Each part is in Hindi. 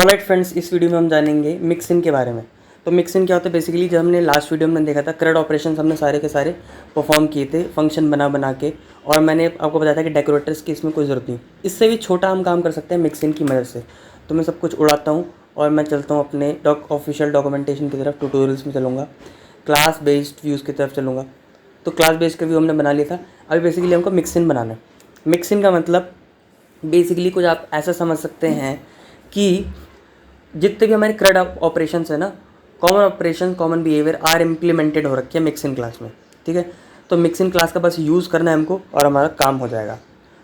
ऑलराइट फ्रेंड्स, इस वीडियो में हम जानेंगे मिक्सिन के बारे में। तो मिक्सिन क्या होता है बेसिकली, जब हमने लास्ट वीडियो में देखा था CRUD ऑपरेशंस हमने सारे के सारे परफॉर्म किए थे फंक्शन बना के, और मैंने आपको बताया था कि डेकोरेटर्स की इसमें कोई ज़रूरत नहीं। इससे भी छोटा हम काम कर सकते हैं मिक्सिन की मदद से। तो मैं सब कुछ उड़ाता हूँ और मैं चलता हूँ अपने ऑफिशियल डॉक्यूमेंटेशन की तरफ, ट्यूटोरियल्स में चलूँगा, क्लास बेस्ड व्यूज़ की तरफ चलूँगा। तो क्लास बेस्ड का व्यू हमने बना लिया था। अभी बेसिकली हमको मिक्सिन बनाना है। मिक्सिन का मतलब बेसिकली कुछ आप ऐसा समझ सकते हैं कि जितने भी हमारे CRUD ऑपरेशंस है ना, common operation common behaviour are implemented हो रखे हैं मिक्सिन क्लास में। ठीक है, तो मिक्सिन क्लास का बस यूज़ करना है हमको और हमारा काम हो जाएगा।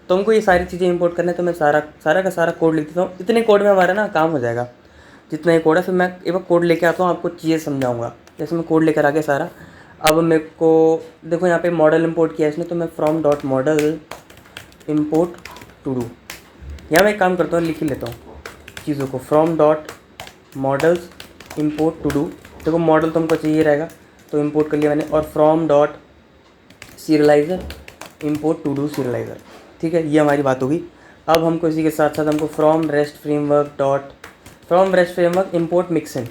तो हमको ये सारी चीज़ें इंपोर्ट करना है। तो मैं सारा का सारा कोड लिख देता हूँ। इतने कोड में हमारा ना काम हो जाएगा, जितना ये कोड है। फिर मैं एक बार कोड लेके आता हूँ, आपको चीज़ें समझाऊँगा। जैसे मैं कोड लेकर आ गया सारा। अब मेरे को देखो यहाँ पे मॉडल इंपोर्ट किया है इसने, तो मैं from dot model import to do, यहाँ मैं एक काम करता हूँ, लिख ही लेता हूँ चीज़ों को। From dot models import to do. देखो मॉडल तो हमको चाहिए रहेगा, तो इम्पोर्ट कर लिया मैंने। और from dot serializer import to do serializer. ठीक है, ये हमारी बात होगी। अब हमको इसी के साथ साथ हमको from rest framework import mixing.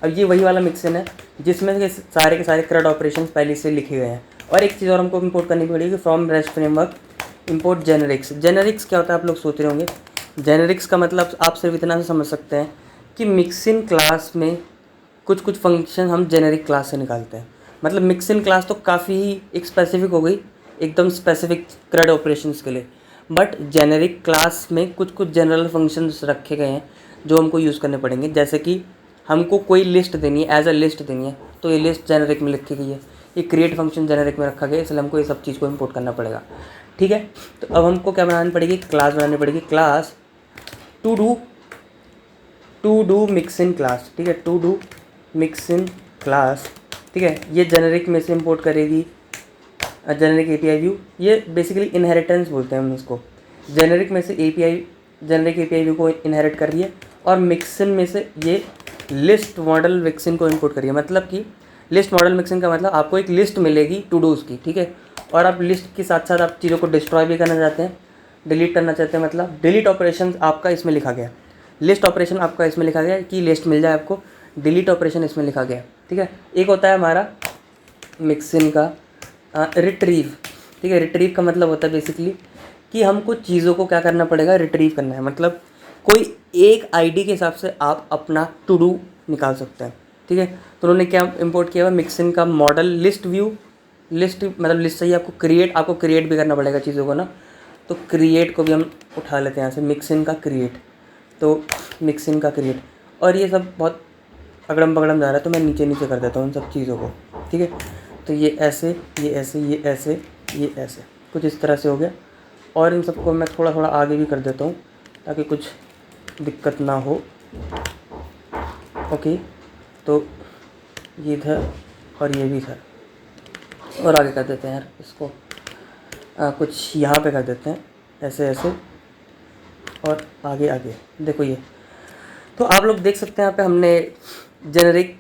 अब ये वही वाला मिक्सिन है जिसमें के सारे CRUD ऑपरेशन पहले से लिखे गए हैं। और एक चीज़ और हमको इम्पोर्ट करनी पड़ेगी, from rest framework import generics. Generics क्या होता है आप लोग सोच रहे होंगे। जेनेरिक्स का मतलब आप सिर्फ इतना से समझ सकते हैं कि मिक्सिन क्लास में कुछ फंक्शन हम जेनेरिक क्लास से निकालते हैं। मतलब मिक्सिन क्लास तो काफ़ी ही एक स्पेसिफिक हो गई, एकदम स्पेसिफिक CRUD ऑपरेशंस के लिए। बट जेनेरिक क्लास में कुछ जनरल फंक्शंस रखे गए हैं जो हमको यूज़ करने पड़ेंगे। जैसे कि हमको कोई लिस्ट देनी है, एज अ लिस्ट देनी है, तो ये लिस्ट जेनेरिक में लिखी गई है। ये क्रिएट फंक्शन जेनेरिक में रखा गया है, इसलिए हमको ये सब चीज़ को इंपोर्ट करना पड़ेगा। ठीक है, तो अब हमको क्या बनानी पड़ेगी, क्लास बनानी पड़ेगी। Class to do mixin class. ठीक है, टू डू मिक्सिन क्लास। ठीक है, ये जेनेरिक में से इंपोर्ट करेगी जेनेरिक API व्यू। ये बेसिकली इनहेरिटेंस बोलते हैं हम इसको। जेनेरिक में से जेनेरिक API व्यू को इनहेरिट कर रही है, और मिक्सिन में से ये लिस्ट मॉडल मिक्सिन को इंपोर्ट करिए। मतलब कि लिस्ट मॉडल मिक्सिन का मतलब आपको एक लिस्ट मिलेगी टू डूज़ की। ठीक है, और आप लिस्ट के साथ साथ आप चीज़ों को डिस्ट्रॉय भी करना चाहते हैं, डिलीट करना चाहते हैं। मतलब डिलीट ऑपरेशन आपका इसमें लिखा गया, लिस्ट ऑपरेशन आपका इसमें लिखा गया कि लिस्ट मिल जाए आपको, डिलीट ऑपरेशन इसमें लिखा गया। ठीक है, एक होता है हमारा मिक्सिन का रिट्रीव। ठीक है, रिट्रीव का मतलब होता है बेसिकली कि हमको चीज़ों को क्या करना पड़ेगा, रिट्रीव करना है। मतलब कोई एक ID के हिसाब से आप अपना टू डू निकाल सकते हैं। ठीक है, तो उन्होंने क्या इंपोर्ट किया हुआ, मिक्सिन का मॉडल लिस्ट व्यू। लिस्ट मतलब लिस्ट चाहिए आपको क्रिएट भी करना पड़ेगा चीज़ों को ना। तो क्रिएट को भी हम उठा लेते हैं यहाँ से, मिक्सिन का क्रिएट। तो मिक्सिन का क्रिएट, और ये सब बहुत अगड़म बगड़म जा रहा है, तो मैं नीचे कर देता हूँ इन सब चीज़ों को। ठीक है, तो ये ऐसे ये ऐसे कुछ इस तरह से हो गया। और इन सबको मैं थोड़ा आगे भी कर देता हूँ ताकि कुछ दिक्कत ना हो। ओके, तो ये इधर और ये भी इधर, और आगे कर देते हैं यार इसको कुछ यहाँ पे कर देते हैं, ऐसे और आगे। देखो ये, तो आप लोग देख सकते हैं यहाँ पे हमने जेनेरिक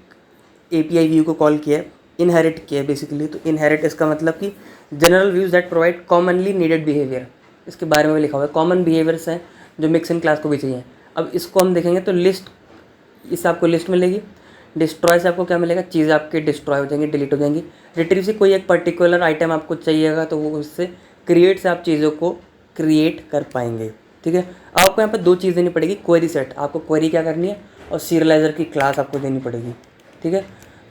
API व्यू को कॉल किया है, इनहेरिट किया है बेसिकली। तो इनहेरिट इसका मतलब कि general views that provide commonly needed behaviour, इसके बारे में लिखा हुआ है। कॉमन बिहेवियर्स हैं जो मिक्सिन क्लास को भी चाहिए। अब इसको हम देखेंगे तो लिस्ट, इससे आपको लिस्ट मिलेगी। डिस्ट्रॉय से आपको क्या मिलेगा, चीज़ें आपके डिस्ट्रॉय हो जाएंगी, डिलीट हो जाएंगी। रिट्रीव से कोई एक पर्टिकुलर आइटम आपको चाहिएगा, तो वो उससे क्रिएट से आप चीज़ों को क्रिएट कर पाएंगे। ठीक है, आपको यहाँ पर दो चीज़ देनी पड़ेगी, क्वेरी सेट, आपको क्वेरी क्या करनी है, और सीरियलाइज़र की क्लास आपको देनी पड़ेगी। ठीक है,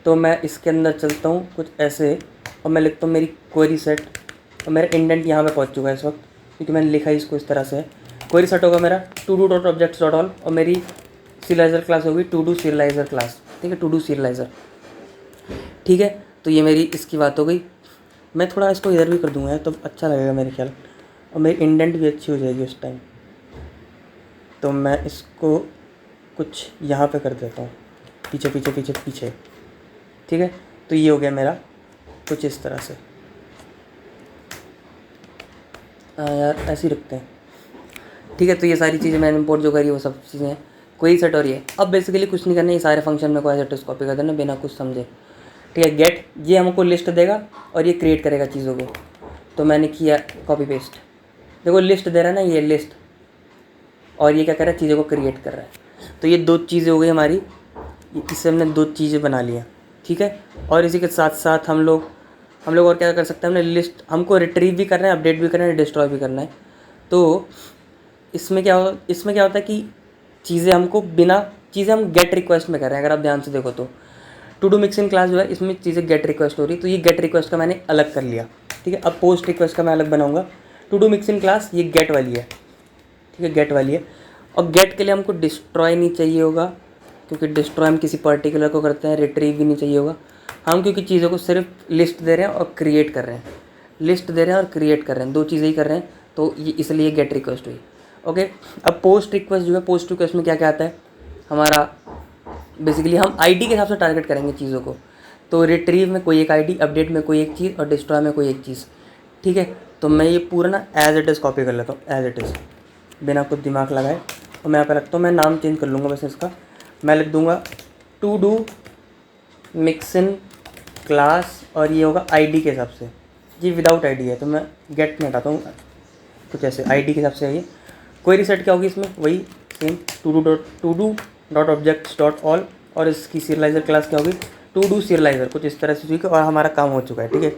तो मैं इसके अंदर चलता हूँ कुछ ऐसे, और मैं लिखता हूँ मेरी क्वेरी सेट। और मेरा इंडेंट यहाँ पे पहुँच चुका है इस वक्त, क्योंकि मैंने लिखा है इसको इस तरह से। क्वेरी सेट होगा मेरा to do dot objects dot all, और मेरी सीरियलाइज़र क्लास होगी टू डू सीरियलाइज़र क्लास। ठीक है, टू डू सीरियलाइज़र। ठीक है, तो ये मेरी इसकी बात हो गई। मैं थोड़ा इसको इधर भी कर दूँगा तो अच्छा लगेगा मेरे ख्याल, और मेरी इंडेंट भी अच्छी हो जाएगी उस टाइम। तो मैं इसको कुछ यहाँ पे कर देता हूँ, पीछे। ठीक है, तो ये हो गया मेरा कुछ इस तरह से। यार ऐसे ही रखते हैं। ठीक है, तो ये सारी चीज़ें मैंने इंपोर्ट जो करी वो सब चीज़ें हैं, कोई सेट। और ये अब बेसिकली कुछ नहीं करना, ये सारे फंक्शन में कोई सेट कॉपी कर देना बिना कुछ समझे। ठीक है, गेट ये हमको लिस्ट देगा और ये क्रिएट करेगा चीज़ों को। तो मैंने किया कॉपी पेस्ट। देखो लिस्ट दे रहा है ना, ये लिस्ट, और ये क्या कर रहा है, चीज़ों को क्रिएट कर रहा है। तो ये 2 चीज़ें हो गई हमारी, इससे हमने 2 चीज़ें बना लिया, ठीक है। और इसी के साथ साथ हम लोग और क्या कर सकते हैं, हमने लिस्ट, हमको रिट्रीव भी करना है, अपडेट भी करना है, डिस्ट्रॉय भी करना है। तो इसमें क्या होता है कि चीज़ें हम गेट रिक्वेस्ट में कर रहे हैं। अगर आप ध्यान से देखो तो टू डू मिक्सिंग क्लास जो है, इसमें चीज़ें गेट रिक्वेस्ट हो रही है, तो ये गेट रिक्वेस्ट का मैंने अलग कर लिया, ठीक है। अब पोस्ट रिक्वेस्ट का मैं अलग बनाऊंगा। टू डू मिक्सिंग क्लास ये गेट वाली है, ठीक है, गेट वाली है। और गेट के लिए हमको डिस्ट्रॉय नहीं चाहिए होगा, क्योंकि डिस्ट्रॉय हम किसी पर्टिकुलर को करते हैं। रिट्रीव भी नहीं चाहिए होगा। हम क्योंकि चीज़ों को सिर्फ लिस्ट दे रहे हैं और क्रिएट कर रहे हैं, लिस्ट दे रहे हैं और क्रिएट कर रहे हैं, 2 चीज़ें ही कर रहे हैं, तो ये इसलिए गेट रिक्वेस्ट हुई। ओके, अब पोस्ट रिक्वेस्ट जो है, पोस्ट रिक्वेस्ट में क्या क्या आता है हमारा, बेसिकली हम आईडी के हिसाब से टारगेट करेंगे चीज़ों को। तो रिट्रीव में कोई एक आईडी, अपडेट में कोई एक चीज़ और डिस्ट्रॉय में कोई एक चीज़, ठीक है। तो मैं ये पूरा ना एज इट इज़ कॉपी कर लेता हूँ, एज इट इज़, बिना कुछ दिमाग लगाए। और मैं यहाँ पर रखता हूँ, मैं नाम चेंज कर लूँगा बस इसका। मैं लिख दूँगा टू डू मिक्सिंग क्लास, और ये होगा आईडी के हिसाब से। ये विदाउट आईडी है, तो मैं गेट में हटाता हूँ कुछ ऐसे, आईडी के हिसाब से है ये। कोई रिसेट क्या होगी इसमें, वही same to do dot objects dot all, और इसकी सीरियलाइजर क्लास क्या होगी, टू डू सीरियलाइजर, कुछ इस तरह से, ठीक है। और हमारा काम हो चुका है, ठीक है।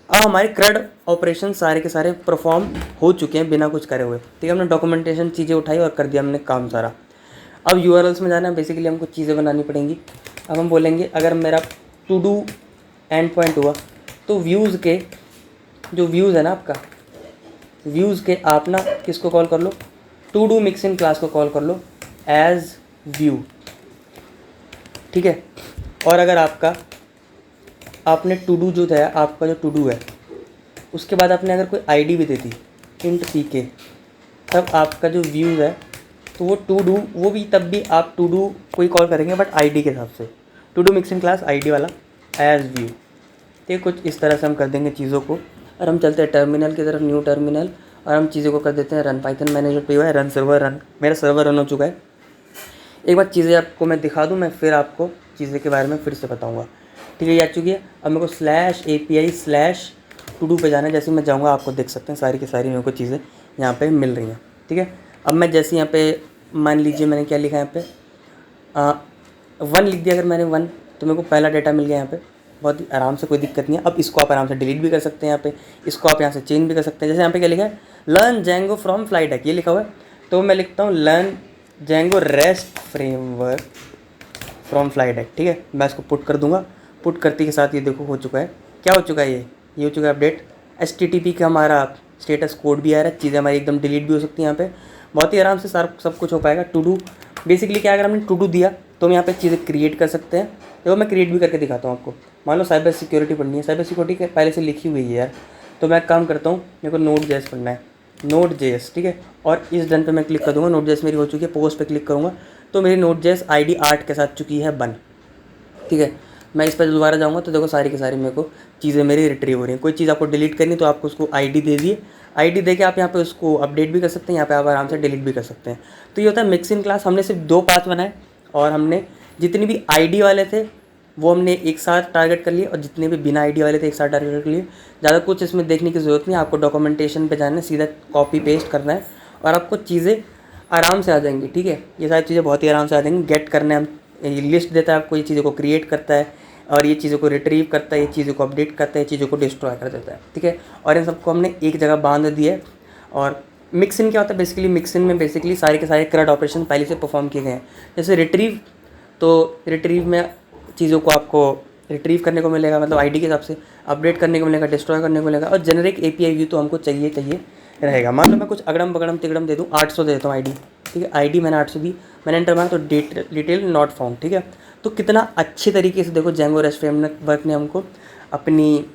अब हमारे CRUD ऑपरेशन सारे के सारे परफॉर्म हो चुके हैं बिना कुछ करे हुए, ठीक है। हमने डॉक्यूमेंटेशन चीज़ें उठाई और कर दिया हमने काम सारा। अब URLs में जाना है, बेसिकली हमको चीज़ें बनानी पड़ेंगी। अब हम बोलेंगे अगर मेरा टू डू एंड पॉइंट हुआ, तो व्यूज़ के जो व्यूज़ है ना आपका, व्यूज़ के आप ना किसको कॉल कर लो, टू डू मिक्सिंग क्लास को कॉल कर लो एज व्यू, ठीक है। और अगर आपने टू डू जो है, आपका जो टू डू है, उसके बाद आपने अगर कोई आईडी भी दे दी इंट pk, तब आपका जो व्यूज़ है, तो वो टू डू, वो भी तब भी आप टू डू कोई कॉल करेंगे बट आईडी के हिसाब से, to do mixing class ID वाला एज व्यू, ठीक। कुछ इस तरह से हम कर देंगे चीज़ों को। और हम चलते हैं टर्मिनल की तरफ, न्यू टर्मिनल, और हम चीज़ों को कर देते हैं रन। पाइथन मैनेजर पे हुआ है रन सर्वर, रन, मेरा सर्वर रन हो चुका है। एक बार चीज़ें आपको मैं दिखा दूँ, मैं फिर आपको चीज़ें के बारे में फिर से बताऊँगा, ठीक है। ये आ चुकी है। अब मेरे को /API/to-do पे जाना है। जैसे मैं जाऊँगा आपको देख सकते हैं सारी की सारी मेरे को चीज़ें यहाँ पे मिल रही हैं, ठीक है। अब मैं जैसे यहाँ पे मान लीजिए मैंने क्या लिखा है यहाँ पे 1 लिख दिया, अगर मैंने 1, तो मेरे को पहला डेटा मिल गया यहाँ पे, बहुत ही आराम से, कोई दिक्कत नहीं है। अब इसको आप आराम से डिलीट भी कर सकते हैं यहाँ पे, इसको आप यहाँ से चेंज भी कर सकते हैं। जैसे यहाँ पे क्या लिखा है, learn Django from flight deck, ये लिखा हुआ है, तो मैं लिखता हूँ learn Django rest framework from flight deck, ठीक है। मैं इसको पुट कर दूंगा। पुट करते के साथ ये देखो हो चुका है, क्या हो चुका है, ये हो चुका है अपडेट। HTTP का हमारा स्टेटस कोड भी आ रहा है, चीज़ें हमारी एकदम डिलीट भी हो सकती हैं यहाँ पे, बहुत ही आराम से सब कुछ हो पाएगा। टू डू बेसिकली क्या, अगर हमने टू डू दिया तो हम यहाँ पे चीज़ें क्रिएट कर सकते हैं। देखो मैं क्रिएट भी करके दिखाता हूँ आपको। मान लो साइबर सिक्योरिटी पढ़नी है, साइबर सिक्योरिटी पहले से लिखी हुई है यार, तो मैं काम करता हूँ, मेरे को Node.js पढ़ना है, Node.js, ठीक है। और इस डन पे मैं क्लिक कर दूँगा, Node.js मेरी हो चुकी है। पोस्ट पे क्लिक करूँगा तो मेरी Node.js ID 8 के साथ चुकी है बन, ठीक है। मैं इस पर दोबारा जाऊँगा तो देखो सारी की सारी मेरे को चीज़ें मेरी रिट्रीव हो रही हैं। कोई चीज़ आपको डिलीट करनी तो आपको उसको ID दे दिए, ID दे के आप यहाँ पे उसको अपडेट भी कर सकते हैं, यहाँ पे आप आराम से डिलीट भी कर सकते हैं। तो ये होता है मिक्सिंग क्लास। हमने सिर्फ 2 पाथ बनाए और हमने जितने भी ID वाले थे वो हमने एक साथ टारगेट कर लिए, और जितने भी बिना ID वाले थे एक साथ टारगेट कर लिए। ज़्यादा कुछ इसमें देखने की ज़रूरत नहीं, आपको डॉक्यूमेंटेशन पे जाना है, सीधा कॉपी पेस्ट करना है और आपको चीज़ें आराम से आ जाएंगी, ठीक है। ये सारी चीज़ें बहुत ही आराम से आ जाएंगी। गेट करने हम लिस्ट देता है आपको, ये चीज़ों को क्रिएट करता है और ये चीज़ों को रिट्रीव करता है, ये चीज़ों को अपडेट करता है, ये चीज़ों को डिस्ट्रॉय कर देता है, ठीक है। और इन सबको हमने एक जगह बांध दिया है। और मिक्सिंग क्या होता है, बेसिकली मिक्सिंग में बेसिकली सारे के सारे CRUD ऑपरेशन पहले से परफॉर्म किए गए हैं। जैसे रिट्रीव, तो रिट्रीव में चीज़ों को आपको रिट्रीव करने को मिलेगा, मतलब ID के हिसाब से, अपडेट करने को मिलेगा, डिस्ट्रॉय करने को मिलेगा। और जेनरिक API व्यू तो हमको चाहिए रहेगा। मान लो मैं कुछ अगड़म बगड़म तिगड़म दे दूँ, 800 दे देता हूँ ID, ठीक है। ID मैंने 800 दी, मैंने एंटर मारा तो डिटेल नॉट फाउंड, ठीक है। तो कितना अच्छे तरीके से देखो जेंगो रेस्ट फ्रेमवर्क ने हमको अपनी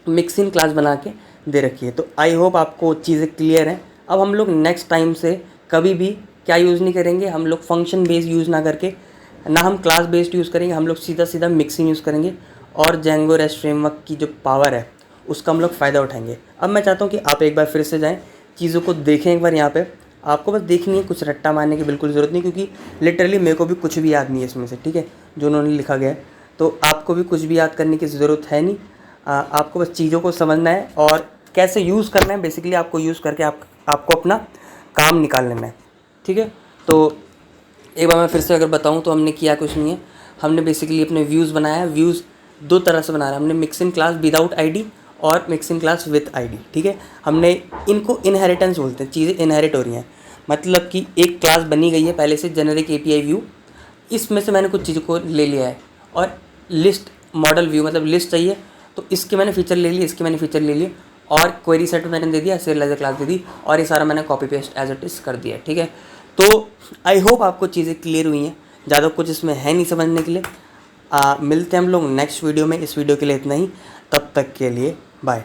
मिक्सिंग क्लास बना के दे रखी है। तो आई होप आपको चीज़ें क्लियर हैं। अब हम लोग नेक्स्ट टाइम से कभी भी क्या यूज़ नहीं करेंगे, हम लोग फंक्शन बेस्ड यूज़ ना करके, ना हम क्लास बेस्ड यूज़ करेंगे, हम लोग सीधा मिक्सिंग यूज़ करेंगे और जेंगो रेस्ट फ्रेमवर्क की जो पावर है उसका हम लोग फ़ायदा उठाएंगे। अब मैं चाहता हूँ कि आप एक बार फिर से जाएँ, चीज़ों को देखें एक बार। यहाँ पे आपको बस देखनी है, कुछ रट्टा मारने की बिल्कुल ज़रूरत नहीं, क्योंकि लिटरली मेरे को भी कुछ भी याद नहीं है इसमें से, ठीक है, जो उन्होंने लिखा गया है। तो आपको भी कुछ भी याद करने की ज़रूरत है नहीं, आपको बस चीज़ों को समझना है और कैसे यूज़ करना है। बेसिकली आपको यूज़ करके आपको अपना काम निकाल लेना है, ठीक है। तो एक बार मैं फिर से अगर बताऊं तो हमने किया कुछ नहीं है, हमने बेसिकली अपने व्यूज़ बनाया है। व्यूज़ दो तरह से बना रहे हैं, हमने mix in class without ID और mix in class with ID, ठीक है। हमने इनको इनहेरिटेंस बोलते हैं, चीज़ें इनहेरिट हो रही हैं, मतलब कि एक क्लास बनी गई है पहले से जेनरिक एपीआई व्यू, इसमें से मैंने कुछ चीज़ों को ले लिया है। और लिस्ट मॉडल व्यू मतलब लिस्ट चाहिए तो इसके मैंने फीचर ले लिए, इसके मैंने फीचर ले लिए, और क्वेरी सेट मैंने दे दिया, serializer क्लास दे दी, और ये सारा मैंने copy paste as it is कर दिया, ठीक है। तो आई होप आपको चीज़ें क्लियर हुई हैं, ज़्यादा कुछ इसमें है नहीं समझने के लिए। मिलते हैं हम लोग नेक्स्ट वीडियो में। इस वीडियो के लिए इतना ही, तब तक के लिए बाय।